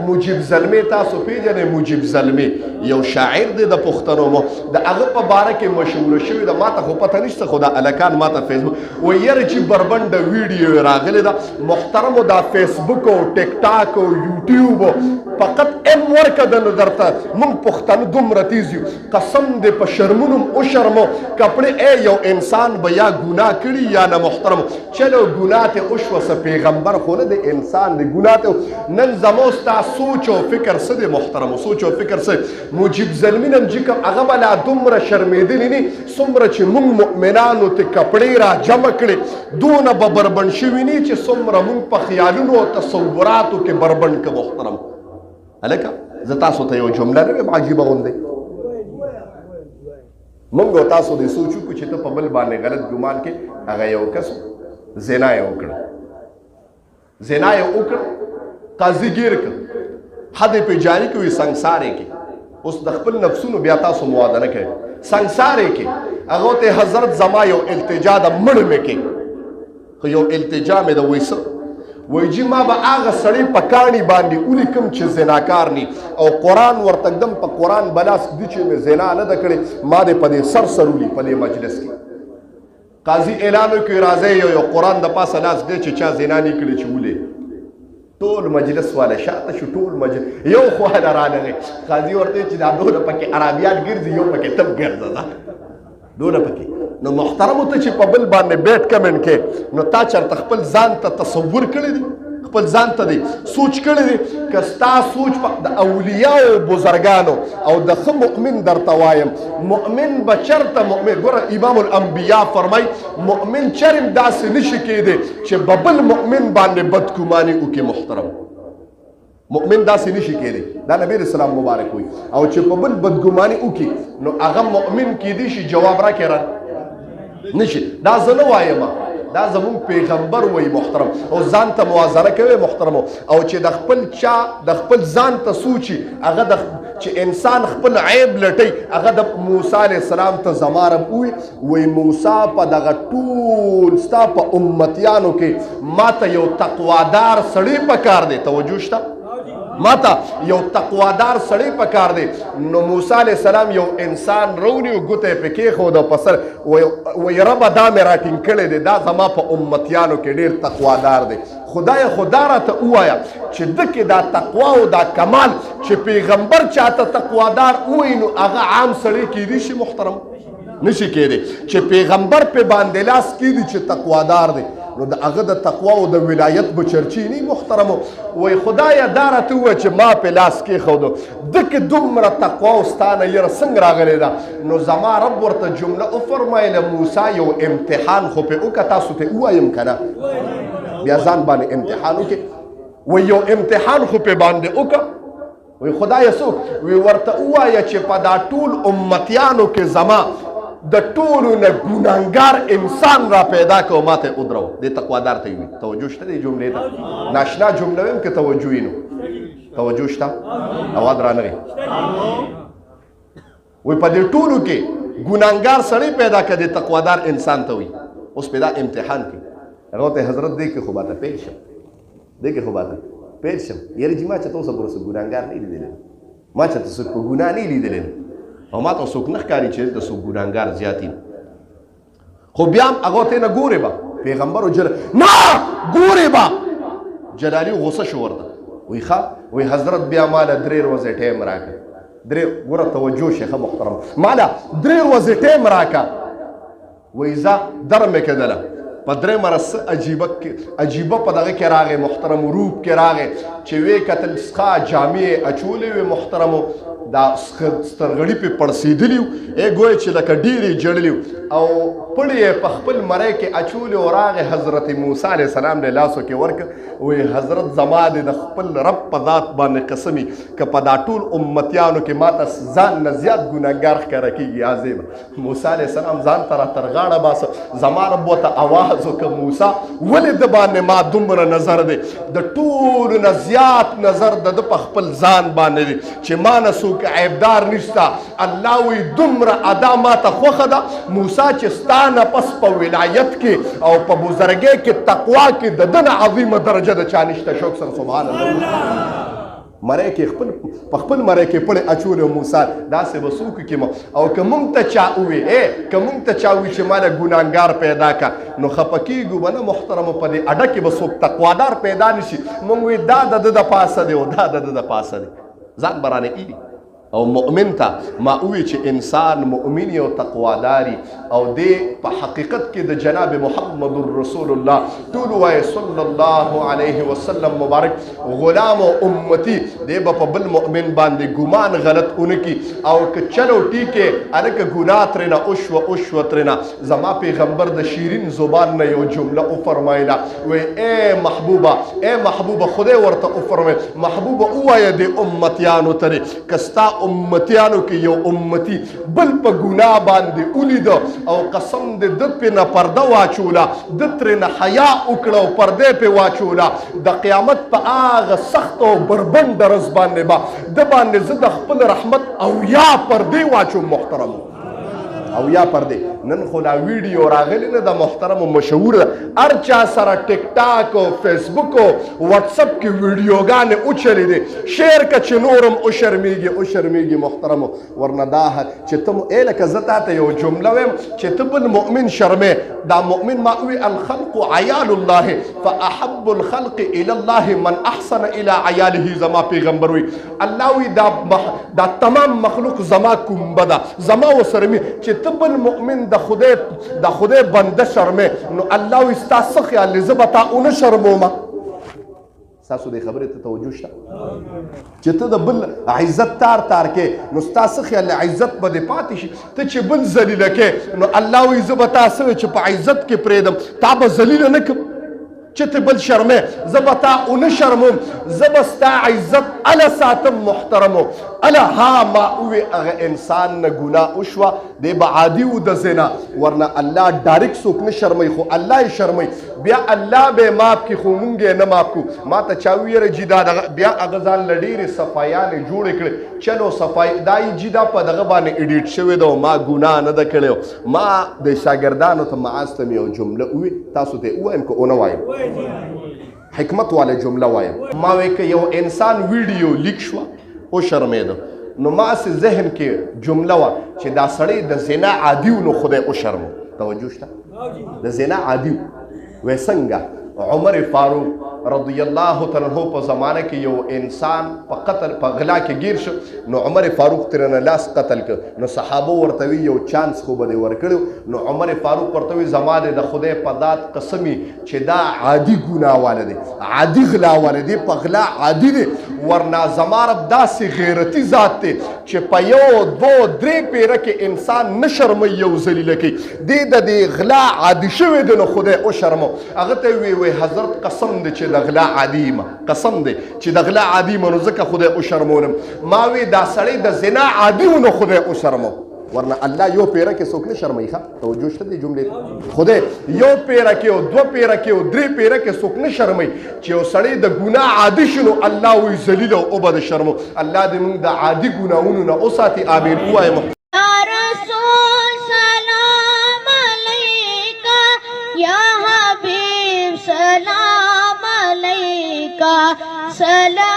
مجیب زلمی تاسو پیژنئ مجیب زلمی یو شاعر دی د پښتنو د هغه په باره کې مشهوره شوې ده ماته خو پته نشته خو دا هلکان ماته فیسبوک وایي یاره چې بربنډه ویډیو یې راغلې ده محترمو دا فیسبوک او ټیک ټاک او یوټیوب فقط ام ورکه ده نو درته موږ پښتانه دومره تیز یو قسم دی په شرمونو وشرمو کپړې ای یو انسان به یا ګناه کړي یا نه محترمو چلو ګناه ته وشوه څه پیغمبر خو نه دی انسان دی ګناه ته نن زمو ستا سوچ او فکر څه دی محترمو سوچ او فکر څه مجیب زلمي نن چې کوم هغه به لا دومره شرمېدلي نه څومره چې موږ مؤمنانو ته کپړې را جمع کړې دونه به بربنډ شوي نه چې څومره موږ په خیالونو او تصوراتو کې بربنډ که محترم هلکه زه تاسو ته یو جمله نه ویم عجیبه غوندې موږ او تاسو دې سوچ وکړو چې ته په بل باندې غلط ګمان کې هغه یو کس زنا یې وکړه زنا یې وکړه قاضي ګیر کړ حد پې جاري کوي سنګسار یې کې اوس د خپل نفسونو بیا تاسو موازنه کوي سنګسار یې کې هغه ته حضرت زما یو التجا د مړ مې کې خو یو التجا مې د وایي څه وایي جي ما به هغه سړی په کاڼي باندې ولیکم چې زناکار ني او قرآن ورته ږدم په قرآن بلاس دي چې مې زنا نه ده کړې ما دې په دې سر ولي په دې مجلس کې قاضي اعلان وکړي راځئ یو قرآن د پاسه لاس دی چې چا زنا نه کړې چې ولې ټول مجلس والا شاته شو ټول مجلس یو خوا نه رانغی قاضي ورته چې دا دونه پکې عربیان ګرځي یو پکې تب ګرځه ده دونه پکې نو محترمو ته چې په بل باندې بیټ کمنټ کې نو تا چېرته خپل ځان ته تصور کړی دی خپل ځان ته دی سوچ کړی دی که ستا سوچ د اولیاو بزرګانو او د ښه مؤمن درته وایم مؤمن به چېرته مؤمن ګوره امام الانبیا فرمای مؤمن چرم داسې نشي کېدی چې به بل مؤمن باندې بدګماني وکړي محترم مؤمن داسې نشي کېدی دا نبی رسول الله مبارک وي او چې په بل بدګماني وکړي نو هغه مؤمن کېدی شي جواب راکړي را نشي دا زه نه وایم دا زمون پیغمبر وای محترم او ځان ته موازنه کوي محترم او چې د خپل چا د خپل ځان ته سوچي هغه د چې انسان خپل عیب لټي هغه د موسی علیه السلام ته زما رب وای موسی په دغه ټول ستا په امتیانو کې ماته یو تقوادار سړی پکار دی توجه شته ماته یو تقوادار سړی پکار دی نو موسی علیه السلام یو انسان رونی ګوته پې کېښوده په سر وایي ربه دا مې راټینګ کړی دی دا زما په امتیانو کې ډېر تقوادار دی خدای خدا راته ووایه چې ده کې دا تقوا او دا کمال چې پیغمبر چاته تقوادار ووایي نو هغه عام سړی کیدی شي محترم نشي کېدی چې پیغمبر پې باندې لاس کیدي چې تقوادار دی نو د هغه د تقوا او د ولایت به چرچی نه محترمو وای خدایه دا راته ووایه چې ما پې لاس کېښودو ده کې دومره تقوا او ستا نه یره څنګه راغلی ده نو زما رب ورته جمله وفرمایله موسی یو امتحان خو پې وکړه تاسو ته ووایم که نه بیا ځان باندې امتحان وکړي وایي یو امتحان خو پې باندې وکړه وایي خدایه څوک وی ورته ووایه چې په دا ټول امتیانو کې زما د ټولو نه ګناهګار انسان را پیدا کړو ما ته ودرو دې تقوادار ته وي توجه شته دې جملې ته ناشنا جمله ویم که توجه وي نو توجه شته اواز رانغی وایي په دې ټولو کې ګناهګار سړی پیدا کړه دې تقوادار انسان ته وي اوس پیدا امتحان کې هغه ته حضرت دې کې خو باته پیل شم دې کې خو باته پیل شم یاره چې ما چې ته اوسه پورې څوک ګناهګار نه لیدلی ما چې ته څوک په ګناه نه لیدلی او ما ته څوک نه ښکاري چې د څوک ګناهګار زیات خو بیا هم هغه ته نه ګورې به پیغمبر نه ګورې به جلالي غصه شو ورته وایي ښه وایي حضرت بیا ماله 3 ورځې ټایم راکړه ګوره توجه شیخه محترم ماله 3 ورځې ټایم راکړه وایي زه در مې کېدله په 3 مرس عجیبه په دغه کې راغی محترم روپ کې راغی چې ویې کتل څخه جامې اچولې وې محترمو دا سترغړي پې پړسېدلي وو ګویا چې لکه ډېرې جړلي او پړې یې په خپل مرۍ کې اچولې او راغې حضرت موسی علیه السلام له لاسو کې ورکړه وایي حضرت زما دې د خپل رب په ذات باندې قسمي که په دا ټول امتیانو کې ماته ځان نه زیات ګناهګار ښکاره کېږي عظیمه موسی علیه السلام ځان ته را تر غاړه باسه زما رب ورته اواز وکړه موسی ولې د باندې ما دومره نظر دی د ټولو نه زیات نظر د ده په خپل ځان باندې دی چې ما نه څوک عیبدار نشته الله وی دومره ادا ما ته خوښه ده موسی چې ستا نه پس په ولایت کې او په بزرګۍ کې تقوا کې د ده نه عظیمه درجه د چا نشته شوق سره سبحان الله مری کې خپل مری کې پړې اچولې موسی داسې به څوک کې او که مونږ ته چا ووي که مونږ ته چا ووي چې ما له ګناهګار پیدا که نو خفه کېږو به نه محترمو په دې اډه کې به څوک تقوادار پیدا نه شي مونږ وایي دا د ده د پاسه دی او دا د ده د پاسه دی ځان به رانه ایږي او مؤمن ته ما ووی چې انسان مؤمن او تقواداري او دی په حقیقت کې د جناب محمد رسول الله ټول وایي صلی الله علیه وسلم مبارک غلام او امتی دی به په بل مؤمن باندې ګمان غلط اونکي او که چلو ټیکې هلکه ګناه ترېنه اوشوه ترېنه زما پیغمبر د شیرین زبان نه یو جمله وفرمایله وی ای محبوبه خدای ورته وفرمایل محبوبه ووایه د امتیانو ترې که ستا امتیانو کې یو امتی بل په ګناه باندې ولیده او قسم دې ده پې نه پرده واچوله ده ترېنه حیا وکړه او پردې پې واچوله د قیامت په هغه سخت او بربنډ ورځ باندې به ده باندې زه د خپل رحمت او یا پردې واچوم محترم او یا پردې نن خو دا ویډیو راغلی نه د محترمو مشهور هر چا سره ټیک ټاک او فیسبوک او واتساپ کې ویډیوګانې اوچلې دي شیر که چې نورم اوشرمېږي محترمو ورنه دا چې ته ای لکه زه تا ته یو جمله ویم چې ته بل مؤمن شرمې دا مؤمن ما وی الخلق عیال الله فاحب الخلق الى الله من احسن الى عیاله زما پیغمبر وی الله وی دا تمام مخلوق زما کومبه ده زما وسره مې چې ته بل مؤمن د خدای بنده شرمې نو الله وی ستا څه خیال دی زه به تا ونه شرمومه ستاسو دې خبرې ته توجه شته چې ته د بل عزت تار کې نو ستا څه خیال دی عزت به دې پاتې شي ته چې بل ذلیله کې نو الله وی زه به تا څه چې په عزت کې پرېږدم تا به ذلیله نه کړم چې ته بل شرمې زه به تا ونه شرموم زه به ستا عزت اله ساتم محترمو اله ها ما ووی هغه انسان نه ګناه وشوه دی به عادي و د زنا ورنه الله ډایرکټ څوک نه شرموي خو الله یې شرموي بیا الله به ماف کړي خو مونږ یې نه ماف کړو ما ته چا ویره جي دا بیا هغه ځان له ډېرې صفایانې جوړې کړې چلو صفای دا یې جي دا په دغه باندې ایډیټ شوې ده او ما ګناه نه ده کړې ما د شاګردانو ته معاذ ته مې یو جمله ووي تاسو ته یې ووایم که ونه وایم حکمت والا جمله وایم ما وی که یو انسان ویډیو لیک شوه او شرمېده نو ما سې ذهن کې جمله وه چې دا سړی د زنا عادي و نو خدای وشرمو توجه شته د زنا عادي و وی څنګه عمر فاروق رضی الله تعالی عنہ په زمانه کې یو انسان په قتل په غلا کې گیر شو نو عمر فاروق ترنه لاس قتل کړ نو صحابه ورته وی یو چانس خو به دې ورکړو نو عمر فاروق ورته وی زما د خدای په ذات قسمی چې دا عادي ګناه واله دی عادي غلا واله دی په غلا عادي دی ورنه زما رب داسې غیرتي ذات دی چې په یو دو درې پیره کې انسان نه شرموي یو ذلیله کوي دی د دې غلا عادي شوی دی نو خدای وشرمو هغه ته وی حضرت قسم دی چې د غلا عادي ما قسم دی چې د غلا عادي ما نو ځکه خدای وشرمولم ما وی دا سړی د زنا عادي و نو خدای وشرمو ورنه الله یو پیره کې څوک نه شرموي ښه توجه شته دې جملې خدای یو پیره کې او دوه پیره کې او درې پیره کې څوک نه شرموي چې یو سړی د ګناه عادي شي نو الله وی ذلیل او به د شرمو الله دې موږ د عادي ګناهونو نه وساتي آمین ووایه سلام علیکا سلام